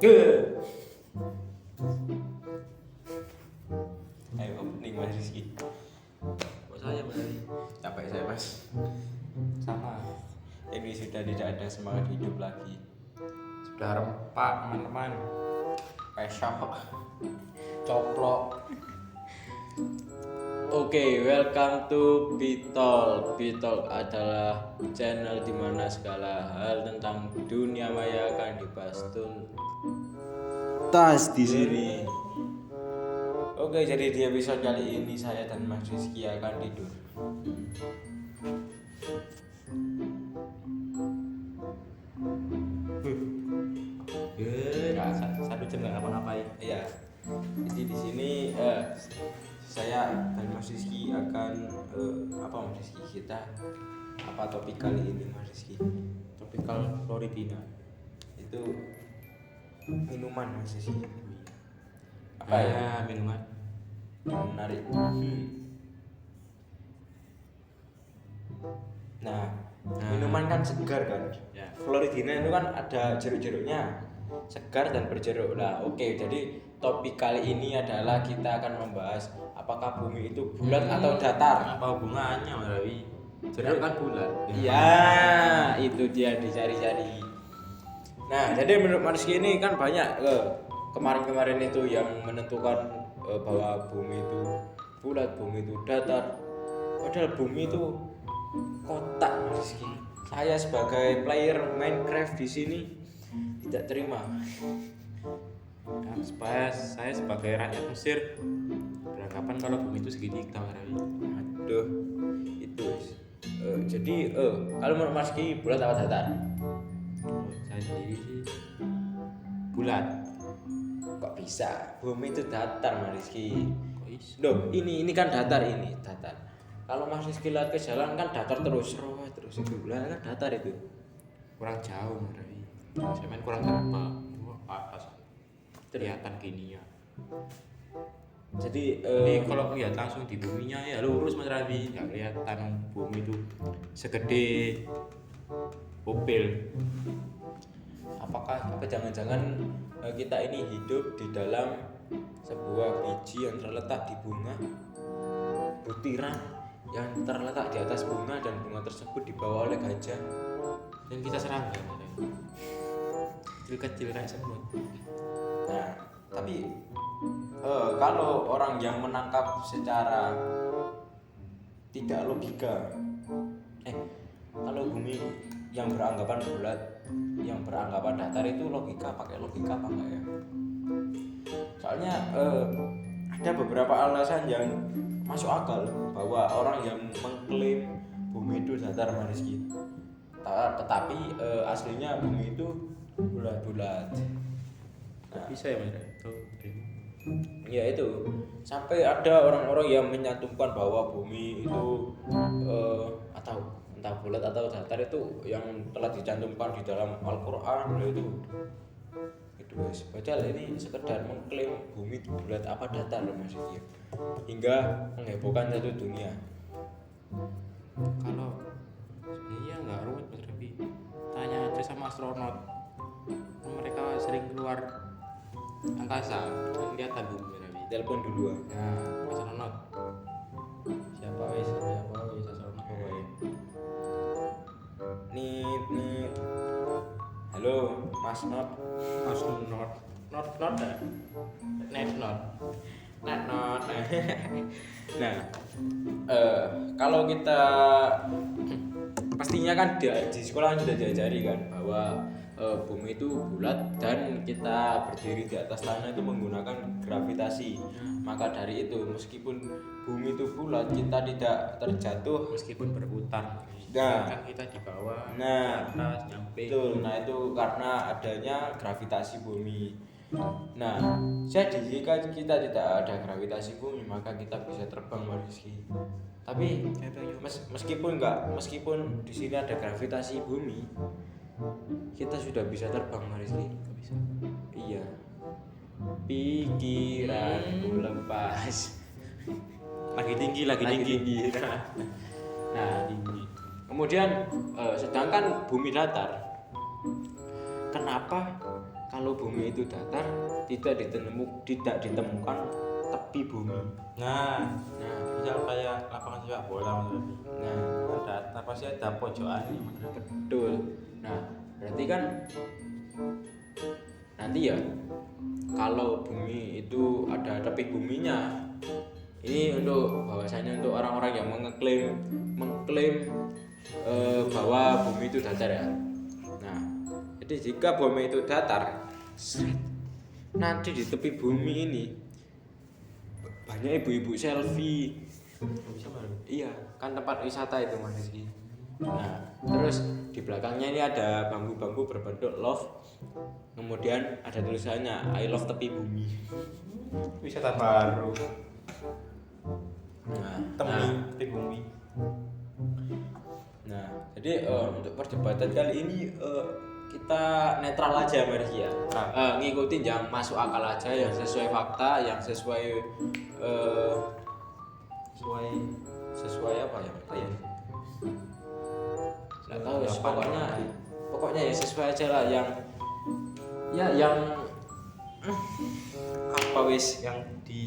Ayo opening Mas Rizky. Kok saya berarti? Capek saya Mas. Sama. Ini sudah tidak ada semangat hidup lagi. Sudah rempak teman-teman. Pesok. Coplok. Oke, welcome to Bitol. Bitol adalah channel di mana segala hal tentang dunia maya akan dibahas tuntas di sini. Oke, jadi di episode kali ini saya dan Mas Rizky akan tidur. Satu jam nggak ngapa-ngapain. Iya. Jadi di sini saya dan Mas Rizky akan apa Mas Rizky, kita apa topik kali ini Mas Rizky? Topikal Floridina. Itu minuman Mas Rizky. Apa ya? Minuman? Menarik. Nah, minuman kan segar kan? Ya. Floridina itu kan ada jeruk-jeruknya, segar dan berjeruk. Nah, oke. Jadi topik kali ini adalah kita akan membahas apakah bumi itu bulat atau datar. Apa hubungannya Mas Rawi? Jeruk kan bulat. Iya, itu dia dicari-cari. Nah, jadi menurut Mariski ini kan banyak kemarin-kemarin itu yang menentukan bahwa bumi itu bulat, bumi itu datar. Padahal bumi itu kotak, Mariski. Saya sebagai player Minecraft di sini tidak terima. Nah, supaya saya sebagai rakyat Mesir beranggapan kalau bumi itu segitiga Mas Rawi. Aduh, itu. Jadi kalau menurut Mariski bulat atau datar? Saya sendiri sih bulat. Kok bisa? Bumi itu datar, Mas Rizky. Kok iso? Loh, ini kan datar, ini datar. Kalau Mas Rizky lihat ke jalan kan datar terus itu bulan kan datar itu. Kurang jauh Mas Rawi. Saya main kurang terbang. Wah, atas kelihatan gini ya. Jadi Kalau lihat langsung di buminya ya lurus Mas Rawi, nggak kelihatan bumi itu segede mobil. apakah jangan-jangan kita ini hidup di dalam sebuah biji yang terletak di bunga, butiran yang terletak di atas bunga dan bunga tersebut dibawa oleh gajah. Dan kita serangga Mas Rawi. Kecil-kecil kayak semut. Nah, tapi kalau orang yang menangkap secara tidak logika, kalau bumi yang beranggapan bulat, yang beranggapan datar itu logika, pakai logika apa enggak ya? Soalnya ada beberapa alasan yang masuk akal bahwa orang yang mengklaim bumi itu datar, Mariski. Tetapi aslinya bumi itu bulat-bulat. Kok bisa ya Mas Rawi? Ya itu, sampai ada orang-orang yang menyantumkan bahwa bumi itu atau entah bulat atau datar itu yang telah dicantumkan di dalam Al-Quran itu guys. Padahal ini sekedar mengklaim bumi itu bulat apa datar loh maksudnya, hingga menghebohkan satu dunia. Kalau sebenarnya nggak rumit Mas Rawi, tanya aja sama astronot, mereka sering keluar angkasa kelihatan bumi Mas Rawi. Telepon dulu ah. Nah, astronot siapa wis astronot pokoknya. Nit. Halo, Mas Not. Astronot not net not. Nah, kalau kita pastinya kan di sekolah sudah diajari kan bahwa bumi itu bulat dan kita berdiri di atas tanah itu menggunakan gravitasi. Maka dari itu meskipun bumi itu bulat, kita tidak terjatuh Meskipun berputar, Nah. kan kita di bawah, Nah, di atas, nyampe. betul. Nah, itu karena adanya gravitasi bumi. Nah, jadi jika kita tidak ada gravitasi bumi, maka kita bisa terbang, Mariski. Tapi meskipun di sini ada gravitasi bumi, kita sudah bisa terbang, Mariski. Bisa. Iya. Pikiranku lepas. Lagi tinggi. Nah, kemudian sedangkan bumi datar, kenapa kalau bumi itu datar tidak ditemukan tepi bumi. Nah, Nah, misal kayak lapangan sepak bola Mas Rafi. nah Ada pasti ada pojokannya Mas Rafi. betul. Nah, berarti kan nanti ya kalau bumi itu ada tepi buminya, ini untuk bahwasanya untuk orang-orang yang mengklaim bahwa bumi itu datar ya. Nah, jadi jika bumi itu datar, nanti di tepi bumi ini banyak ibu-ibu selfie. Bisa Mas Rafi. Iya, kan tempat wisata itu Mas Rizky. Nah, terus di belakangnya ini ada bambu-bambu berbentuk love. Kemudian ada tulisannya I love tepi bumi. Wisata baru. Nah, Tepi bumi. nah, jadi untuk perdebatan kali ini kita netral aja Mas Rizky ya. Ngikutin yang masuk akal aja, yang sesuai fakta, yang sesuai sesuai apa ya? Nggak tahu ya, pokoknya ya sesuai aja lah yang apa wis Yang di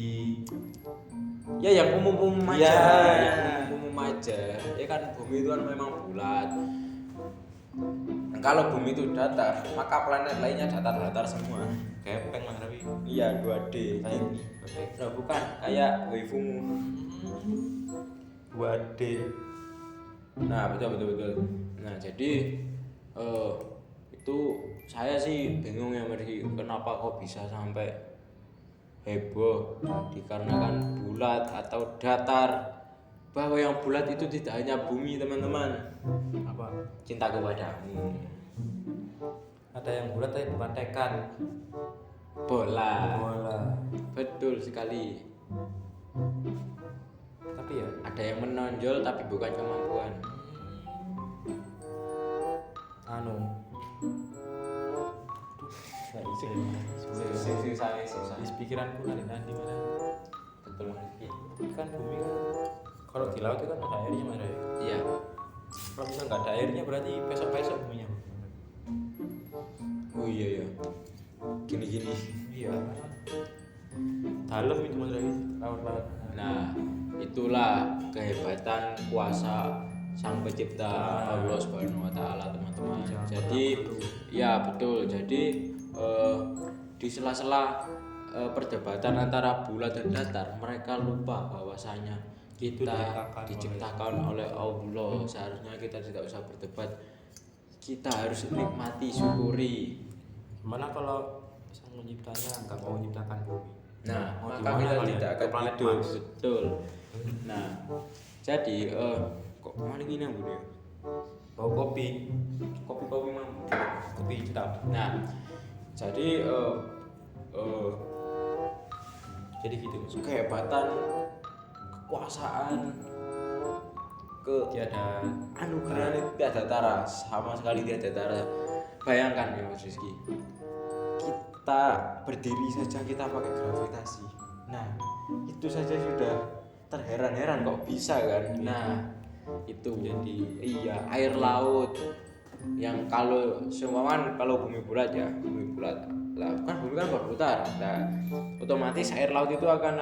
yang umum aja, Ya. yang umum aja. Ya kan bumi itu kan memang bulat. Nah, kalau bumi itu datar, maka planet lainnya datar-datar semua. kepeng Mas Rafi. Iya 2D. Kayak ini. Oke. Nah, bukan kayak waifumu. 2D. Nah, betul. Nah, jadi itu saya sih bingung ya Mergi, kenapa kok bisa sampai heboh dikarenakan bulat atau datar. Bahwa yang bulat itu tidak hanya bumi teman-teman, Apa? cinta kepadamu. Ada yang bulat tapi bukan tekad. Bola. Betul sekali. Tapi ya Ada yang menonjol tapi bukan kemampuan. Susah. Di pikiranku nanti mana? Betul Mergi. Kan bumi kan kalau di laut itu kan ada airnya Mas Rafi. Iya. Kalau misal nggak ada airnya berarti pesok-pesok buminya. Oh iya. Gini. Iya. Dalam itu Mas Rafi, laut-laut. Nah, itulah kehebatan kuasa Sang Pencipta Allah Subhanahu wa taala, teman-teman. Jadi, ya betul. Jadi di sela-sela perdebatan antara bulat dan datar, mereka lupa bahwasanya kita diciptakan oleh Allah. Seharusnya kita tidak usah berdebat. Kita harus nikmati, syukuri. Gimana kalau sang menciptanya nggak mau menciptakan bumi? Nah, Mau maka di mana kita kalian? tidak Ke akan planet hidup. Mars. Betul. Nah, jadi kok maling ini Bu ya? Bau kopi Kopi mang. hitam. Nah, jadi Jadi gitu. kehebatan, kekuasaan, Tiada anugerah ini tidak ada tara, sama sekali tidak ada tara. Bayangkan ya Mas Rizky, kita berdiri saja kita pakai gravitasi. Nah, itu saja sudah terheran-heran kok bisa kan. Nah, itu jadi iya air laut yang kalau seumpama kalau bumi bulat ya, bumi bulat lah kan bumi kan berputar. Nah, otomatis air laut itu akan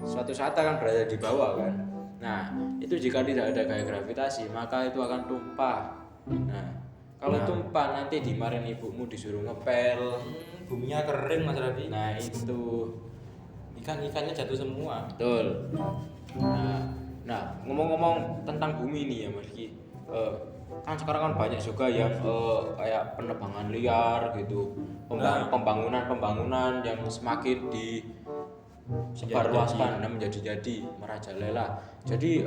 suatu saat akan berada di bawah kan. Nah, itu jika tidak ada gaya gravitasi maka itu akan tumpah. Nah, kalau tumpah nanti dimarahin ibumu, disuruh ngepel. buminya kering Mas Rafi. Nah, itu Ikan-ikannya jatuh semua. betul. Nah, ngomong-ngomong tentang bumi ini ya Mas Ki, kan sekarang kan banyak juga yang kayak penebangan liar gitu, pembangunan yang semakin disebarluaskan dan menjadi merajalela. Jadi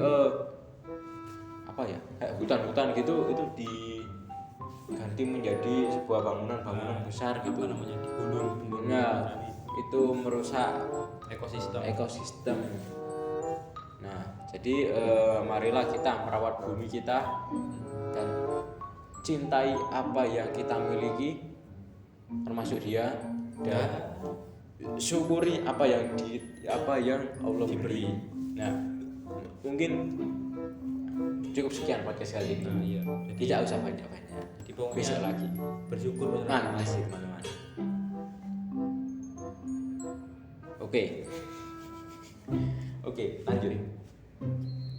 apa ya, kayak hutan-hutan gitu itu diganti menjadi sebuah bangunan besar gitu. Apa namanya? Digundul. Nah, itu merusak Ekosistem. Nah, jadi marilah kita merawat bumi kita dan cintai apa yang kita miliki, termasuk dia, dan syukuri apa yang Allah beri. Nah, mungkin Cukup sekian podcast kali ini. Nah, iya. Tidak usah banyak-banyak. Jadi pokoknya Besok lagi. bersyukur Mas Nah, Raffi. masih teman-teman. Oke. Oke, lanjut.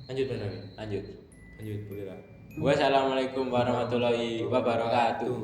Lanjut Mas Raffi. Lanjut. Lanjut boleh lah. Wassalamualaikum warahmatullahi wabarakatuh.